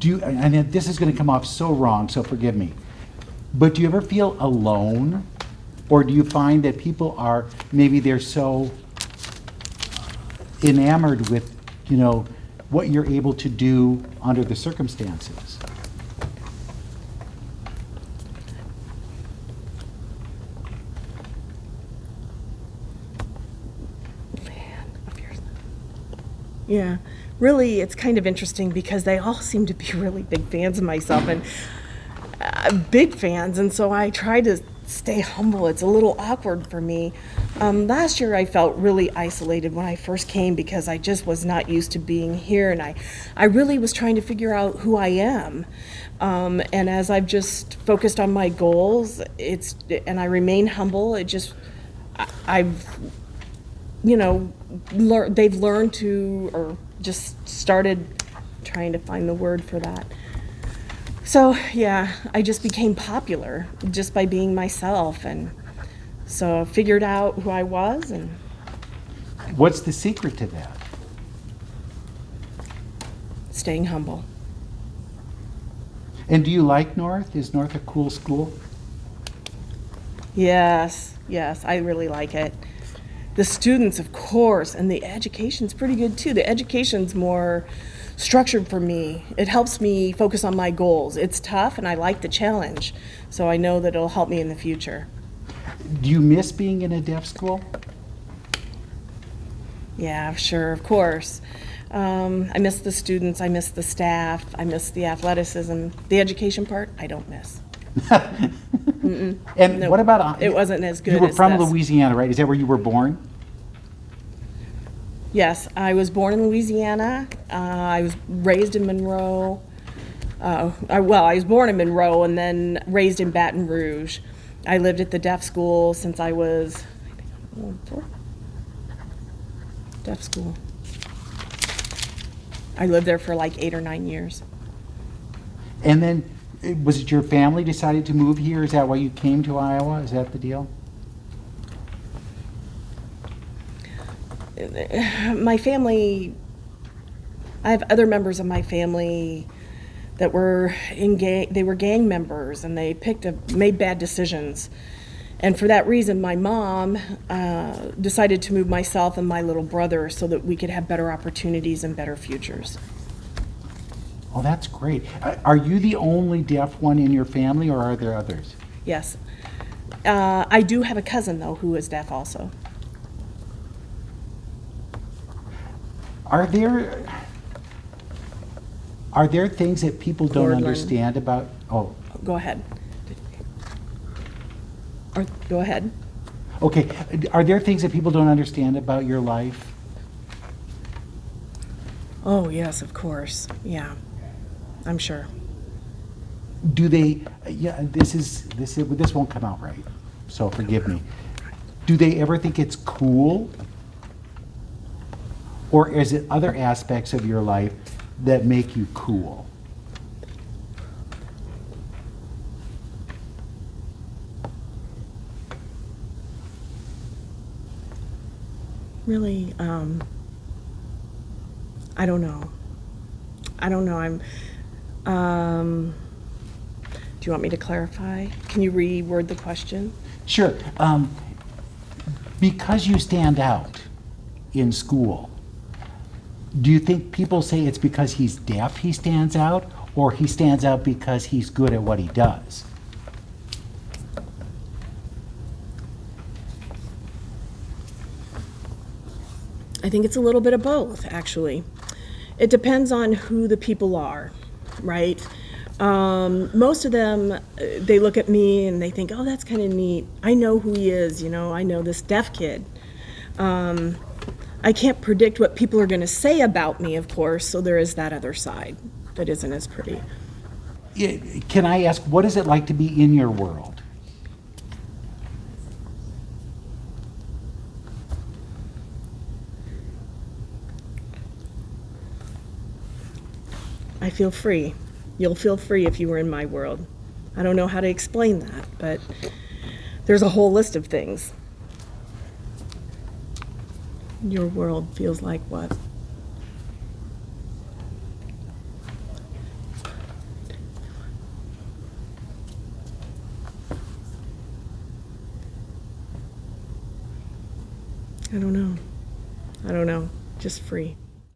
Do you, and this is going to come off so wrong, so forgive me, but do you ever feel alone? Or do you find that people are, maybe they're so enamored with, what you're able to do under the circumstances? Yeah, really, it's kind of interesting because they all seem to be really big fans of myself and big fans, and so I try to stay humble. It's a little awkward for me. Last year I felt really isolated when I first came because I just was not used to being here, and I really was trying to figure out who I am. And as I've just focused on my goals, and I remain humble, I've they've learned to, or just started trying to find the word for that. So, yeah, I just became popular just by being myself, and so I figured out who I was. And What's the secret to that? staying humble. And do you like North? Is North a cool school? Yes, I really like it. The students, of course, and the education's pretty good too. The education's more structured for me. It helps me focus on my goals. It's tough, and I like the challenge, so I know that it'll help me in the future. Do you miss being in a deaf school? Yeah, sure, of course. I miss the students, I miss the staff, I miss the athleticism. The education part, I don't miss. And Nope. what about... It wasn't as good You were as from this. Louisiana, right? Is that where you were born? Yes, I was born in Louisiana. I was raised in Monroe. I was born in Monroe and then raised in Baton Rouge. I lived at the deaf school since I was 4. Deaf school. I lived there for like 8 or 9 years. And then, was it your family decided to move here? Is that why you came to Iowa? Is that the deal? My family, I have other members of my family that were they were gang members, and they made bad decisions. And for that reason, my mom decided to move myself and my little brother so that we could have better opportunities and better futures. Oh, that's great. Are you the only deaf one in your family, or are there others? Yes. I do have a cousin, though, who is deaf also. Are there things that people don't Portland. understand about? Oh, Go ahead. Or go ahead. okay. Are there things that people don't understand about your life? Oh, yes, of course. Yeah, I'm sure. Do they? Yeah, this won't come out right, so forgive me. Do they ever think it's cool? Or is it other aspects of your life that make you cool? Really, I don't know. Do you want me to clarify? Can you reword the question? Sure. Because you stand out in school, do you think people say it's because he's deaf he stands out, or he stands out because he's good at what he does? I think it's a little bit of both, actually. It depends on who the people are, right? Most of them, they look at me and they think, oh, that's kind of neat. I know who he is, I know this deaf kid. I can't predict what people are going to say about me, of course, so there is that other side that isn't as pretty. Can I ask, what is it like to be in your world? I feel free. You'll feel free if you were in my world. I don't know how to explain that, but there's a whole list of things. Your world feels like what? I don't know. Just free.